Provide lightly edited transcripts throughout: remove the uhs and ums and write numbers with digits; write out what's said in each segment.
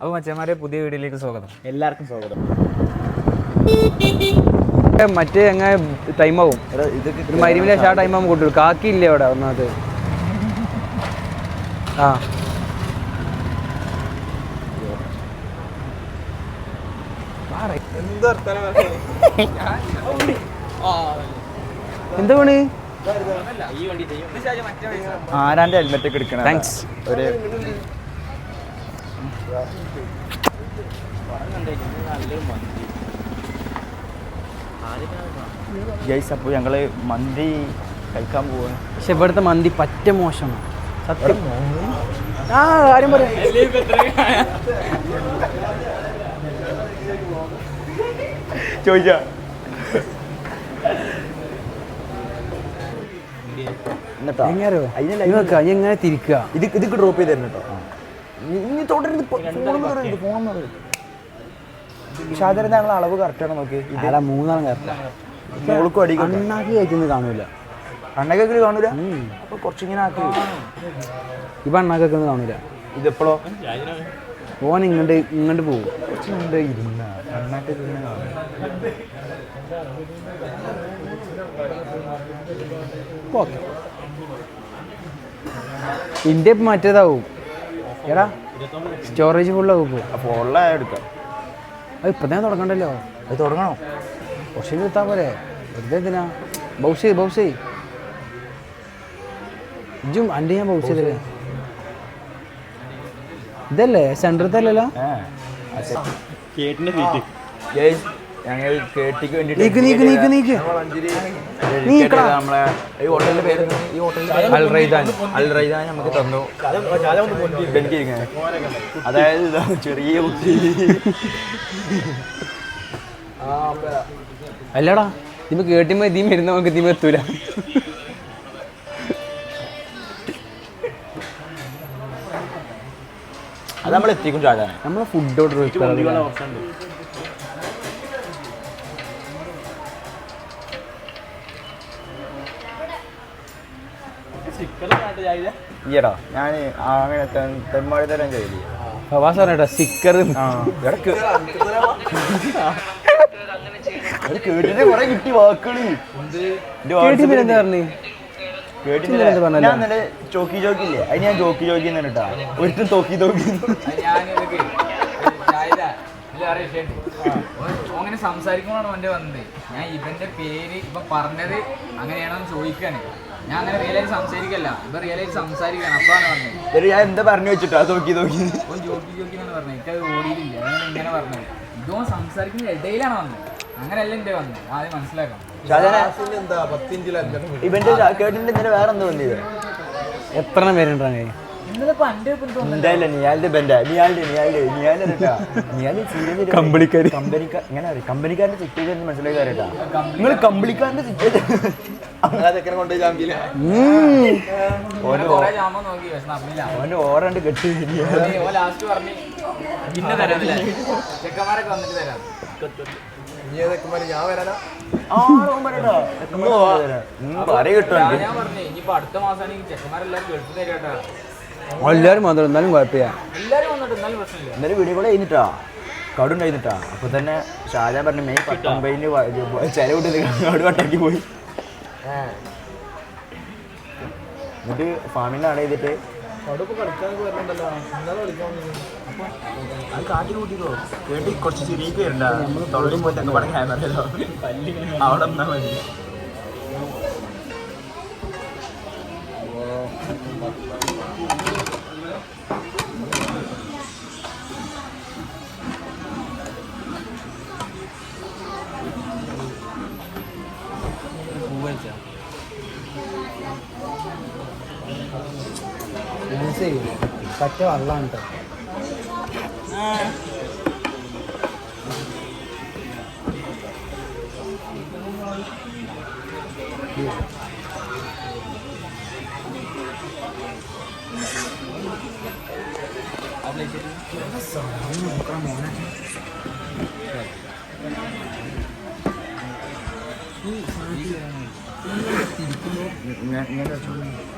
അപ്പോൾ മച്ചന്മാരെ പുതിയ വീഡിയോയിലേക്ക് സ്വാഗതം. എല്ലാവർക്കും സ്വാഗതം. മറ്റേ എങ്ങനെ ടൈമാവും ഇതൊക്കെ മരുവിലെ ഷാ ടൈമാകുമ്പോൾ കൊണ്ടുവരും. കാക്കിയില്ലേ അവിടെ ഒന്നത്. ആ എന്താ പണി? ആരാൻ്റെ ഹെൽമെറ്റ് ഒക്കെ എടുക്കണം. താങ്ക്സ്. ഒരു ഗൈസ്, അപ്പോൾ ഞങ്ങൾ മന്തി കഴിക്കാൻ പോവാണ്. പക്ഷെ ഇവിടുത്തെ മന്തി പറ്റ മോശമാണ് സത്യം. ആ കാര്യം പറയാം. ചോദിച്ചാ എങ്ങനെ തിരിക്കുക? ഇതൊക്കെ ഡ്രോപ്പ് ചെയ്ത് തരണം കേട്ടോ. ഇനി തുടരുന്നത് ഫോണെന്ന് ഷാജറിന്റെ ഞങ്ങൾ അളവ് കറക്റ്റാണ് നോക്കി. അല്ല, മൂന്നാളും കറക്റ്റാ. മോൾക്കും അടി കണ്ണാക്കി കഴിക്കുന്നത് കാണൂല. കണ്ണൊക്കെ കാണൂല. അപ്പൊ കുറച്ചിങ്ങനെ ആക്കി ഇപ്പൊ അണ്ണാക്കൊന്നും കാണൂല. ഇതെപ്പോഴോ ഓൻ ഇങ്ങോട്ട് പോകും. കുറച്ചുണ്ട് ഇരുന്ന കണ്ണാക്കി ഓക്കെ. ഇന്ത്യ ഇപ്പം മറ്റേതാവും. എടാ സ്റ്റോറേജ് ഫുള്ളാവും. ഇപ്പോൾ അപ്പോൾ ഉള്ള എടുക്കാം. അത് ഇപ്പം തന്നെ തുടങ്ങണ്ടല്ലോ. അത് തുടങ്ങണോ? കുറച്ച് എടുത്താൽ പോരെ. വെറുതെ എന്തിനാ? ബൗസ് ഇജും എൻ്റെ ഞാൻ ബൗസ് ചെയ്തല്ലേ. ഇതല്ലേ സെൻറ്ററത്തല്ലല്ലോ. ഞങ്ങൾ കേട്ടിക്ക് വേണ്ടിട്ട് നമ്മളെ ഈ ഹോട്ടലിന്റെ പേര് ഈ ഹോട്ടലിൽ അൽറൈദാൻ നമുക്ക് തന്നു. എനിക്കിരിക്കാൻ അതായത് ചെറിയ കുട്ടി. അല്ലടാ, ഇപ്പൊ കേട്ടിമ്പോ ഇതീം വരുന്ന നമുക്ക് ഇതീം എത്തൂല. അത് നമ്മൾ എത്തിക്കും. ചാടാൻ നമ്മളെ ഫുഡ് ഓർഡർ ഈയടാ ഞാൻ അങ്ങനെ തെമ്മാടി തരാൻ കഴിയില്ല. ഫവാസ് പറഞ്ഞേട്ടാ സ്റ്റിക്കർ കേട്ടിട്ട് കുറെ കിട്ടി വാക്കുകള്. എന്താ പറഞ്ഞു? ഞാൻ ഇന്നലെ ചോക്കി ചോക്കില്ലേ, അത് ഞാൻ ജോക്കി ജോക്കി എന്നിട്ടാ ഒരിക്കലും തോക്കി തോക്കി. അങ്ങനെ സംസാരിക്കുമ്പോഴാണ് അവൻ്റെ വന്നത്. ഞാൻ ഇവന്റെ പേര് ഇപ്പൊ പറഞ്ഞത് അങ്ങനെയാണോ ചോദിക്കാണ്. ഞാൻ അങ്ങനെ റിയലായിട്ട് സംസാരിക്കല്ല, ഇപ്പൊ റിയലായിട്ട് സംസാരിക്കാണ്. അപ്പാണ് പറഞ്ഞത്. ഞാൻ എന്താ പറഞ്ഞു വെച്ചിട്ടാ തോക്കി തോക്കി ജോക്കി ജോക്കി എന്നാണ് പറഞ്ഞത്. എനിക്കത് ഓടിയിട്ടില്ല. അങ്ങനെ ഇങ്ങനെ പറഞ്ഞത്. ഇതോ സംസാരിക്കുന്ന ഇടയിലാണ് വന്നത്. അങ്ങനെയല്ല എന്റെ വന്നത്. ആദ്യം മനസ്സിലാക്കാം. ഇവന്റെ കേട്ടിട്ട് ഇന്നലെ വേറെ എന്താ വന്നത്? എത്ര പേരുണ്ടാണ്? എന്തായാലും നിയാലിന്റെ ബെൻഡാ. കമ്പനിക്കാരന്റെ സിറ്റുവേഷൻ മനസ്സിലാക്കി അറിയട്ടാ. നിങ്ങൾ കമ്പനിക്കാരന്റെ സിറ്റുവേഷൻ ഓന്റെ ഓറണ്ട് കെട്ടി ലാസ്റ്റ് പറഞ്ഞു പിന്നെ തരാമില്ല, ചെക്കന്മാരൊക്കെ വന്നിട്ട് തരാം. ഞാൻ പറഞ്ഞു ഇനിയിപ്പോ അടുത്ത മാസമാണെങ്കിൽ ചെക്കന്മാരെല്ലാരും ഗൾഫിൽ തരാട്ടാ. എല്ലാവരും വന്നിട്ട് എന്നാലും കുഴപ്പമില്ല. എല്ലാരും വന്നിട്ട് എന്നാലും പ്രശ്നമില്ല. ഇന്നലെ വീഡിയോ കൂടെ കഴിഞ്ഞിട്ടാ കടുണ്ടായിരുന്നിട്ടാ. അപ്പൊ തന്നെ ഷാജാൻ പറഞ്ഞു മെയ് 19 ചെലവിട്ട് കടു കട്ടാക്കി പോയി. എന്നിട്ട് ഫാമിൽ ആഡ് ചെയ്തിട്ട് അത് കാട്ടി കൂട്ടിക്കോ. കേട്ടി കുറച്ച് ശരിയൊക്കെ വരണ്ട. തൊഴിലും പോയിട്ടൊക്കെ പറഞ്ഞ ക്യാമറയിലോ അവിടെ വന്നാൽ മതി. പറ്റ വെള്ളമാണ് കേട്ടോ.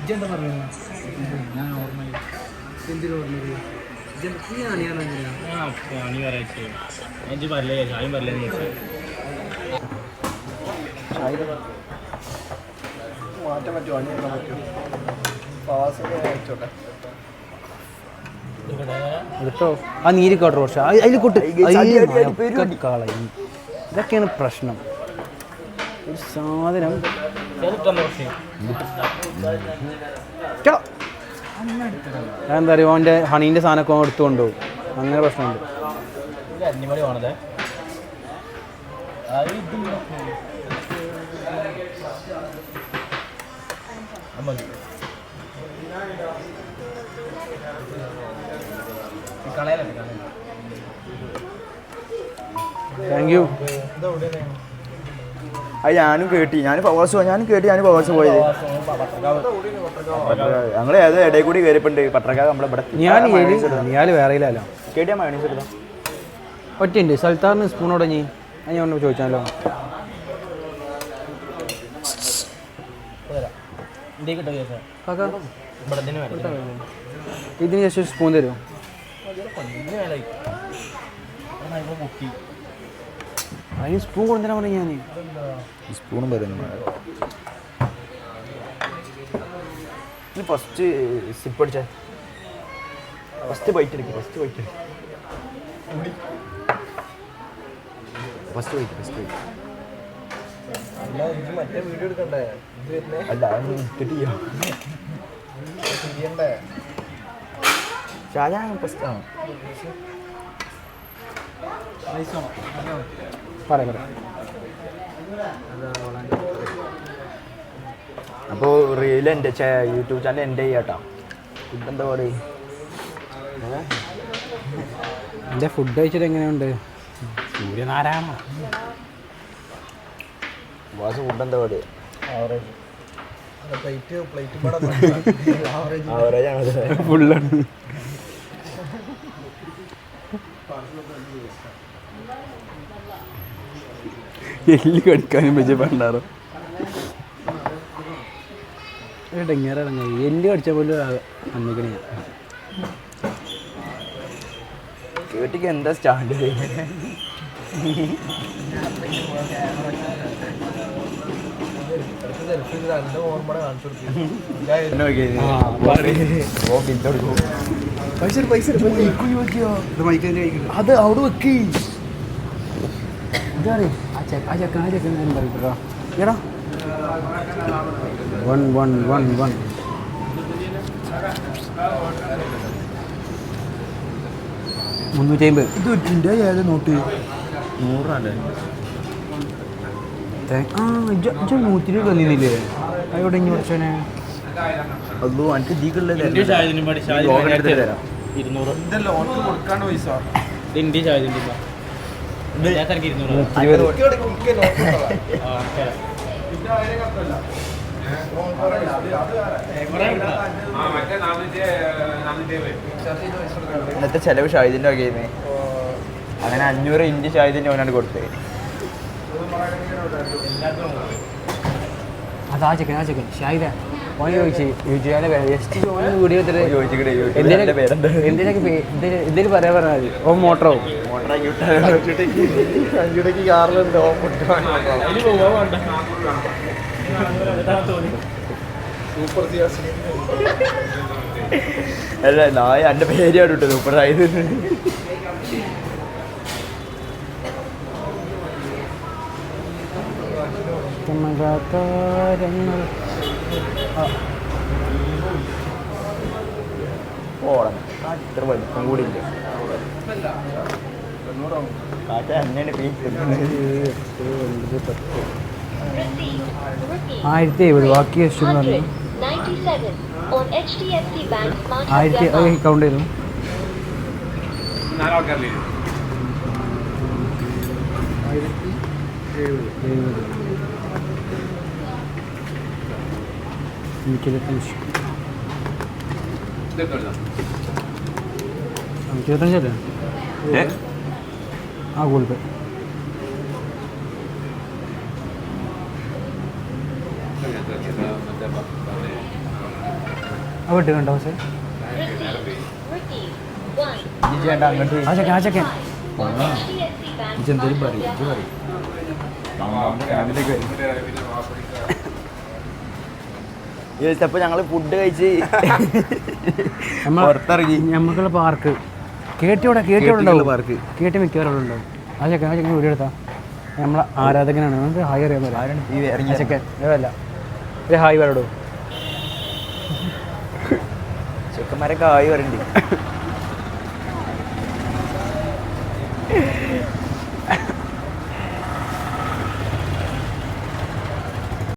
ഇതെന്താ പറഞ്ഞത്? ഞാൻ നോർമലി എന്തിനു പറഞ്ഞത്? മാറ്റാൻ പറ്റുമോ അയച്ചോട്ടെ എടുത്തോ ആ നീര് കേട്ടോ പക്ഷെ അതിൽ കൂട്ട് കളയും ഇതൊക്കെയാണ് പ്രശ്നം ഒരു സാധനം ഞാൻ എന്താ പറയുക ഓൻ്റെ ഹണീൻ്റെ സാധനമൊക്കെ ഓൻ എടുത്തു കൊണ്ടുപോകും അങ്ങനെ പ്രശ്നമുണ്ട് താങ്ക് യു. അത് ഞാനും കേട്ടി ഞാൻ പവേഴ്സ് പോയത് ഞങ്ങൾ ഏതോ ഇടയിൽ കൂടി കയറിപ്പുണ്ട് പത്രക്കാർ നമ്മളിവിടെ ഞാൻ വേറെ ഇല്ലല്ലോ കേട്ടിയാ മയോണീസ് എടുത്തോ ഒറ്റയുണ്ട് സൽത്താറിന് സ്പൂണോടെ ഞാൻ ഒന്ന് ചോദിച്ചാലോ ഇതിന് ജസ്റ്റ് ഒരു സ്പൂൺ തരുമോ അതിന് സ്പൂൺ കൊണ്ടുതരാൻ പറഞ്ഞു ഞാൻ സ്പൂണും വരുന്നു ഫസ്റ്റ് സിപ്പ് അടിച്ചേ ഫസ്റ്റ് ബൈറ്റ് എടുക്കും ഫസ്റ്റ് ബൈറ്റ് മറ്റേ വീഡിയോ എടുക്കണ്ടേ അല്ല കിട്ടിയോ ഷാജാൻ ഫസ്റ്റ് ആണ് പറയാം അപ്പോൾ റീൽ എൻ്റെ യൂട്യൂബ് ചാനൽ എൻ്റെ ചെയ്യാട്ടോ ഫുഡ് എന്താ പറയുക എൻ്റെ ഫുഡ് കഴിച്ചിട്ട് എങ്ങനെയുണ്ട് സൂര്യനാരായണ വാസ് ഫുഡ് എന്താ പറയുക ഫുള്ളാണ് എല്ല് കടിക്കാനും വെച്ച് പണ്ടാറോ ഇടങ്ങേറങ്ങ എല്ല് കടിച്ച പോലും അന്നിക്കണേ കേട്ടിക്ക് എന്താ സ്റ്റാൻഡ് അത് അവിടെ വെക്കി ആ ചെക്കൻ പറയട്ടോ എടാ 1 350 ഇത് നോട്ട് 100 ആ 120 തന്നില്ലേ അവിടെ ഇനി കുറച്ചോനെ അതോ എനിക്ക് ദീക്കുള്ളത് ഇന്നത്തെ ചെലവ് ഷാഹിദിന്റെ വകയുന്നേ അങ്ങനെ 500 ഇഞ്ച് ഷാഹിദിന്റെ ഓനാണ് കൊടുത്തത് അതാ ചെക്കൻ ഷാഹിദ ഓനെ ചോദിച്ചു വീഡിയോ എന്തേലും പറയാൻ പറഞ്ഞാൽ മതി ഓ മോട്ടറോ അല്ല നായ എൻ്റെ പേരാണ് ഇട്ടത് സൂപ്പറായത് ഓടണം ഇത്ര വലിപ്പം കൂടി ഇല്ല കാറ്റ എന്നെയാണ് പീക്കുന്നത് 1070 ബാക്കി എസ്റ്റു പറഞ്ഞു 1000 കൗണ്ട് ചെയ്തു ഇരുപത്തഞ്ചല്ലേ ആ ഗൂഗിൾ പേ ആ വിട്ട് കണ്ടോ പക്ഷേ ചെയ്യേണ്ട അങ്ങോട്ട് ആ ചെക്കൻ ആ ചെക്കൻ ഇതെന്തേലും പറയും ഇത് പറയും അപ്പൊ ഞങ്ങള് ഫുഡ് കഴിച്ച് പുറത്തിറങ്ങി നമുക്കുള്ള പാർക്ക് കേട്ടിവിടെ കേട്ടിവിടെ പാർക്ക് കേട്ടി മിക്കവാറും അവിടെ ഉണ്ടാവും ആ ചെക്കൻ വീഡിയോ എടുത്താൽ നമ്മളെ ആരാധകനാണ് നമുക്ക് ഹായ് അറിയാൻ പറ്റില്ല ഈ ഇറങ്ങിയ ചെക്കൻ അതല്ല ഒരു ഹായ് വരടോ ചെക്കന്മാരൊക്കെ ആയി വരണ്ട്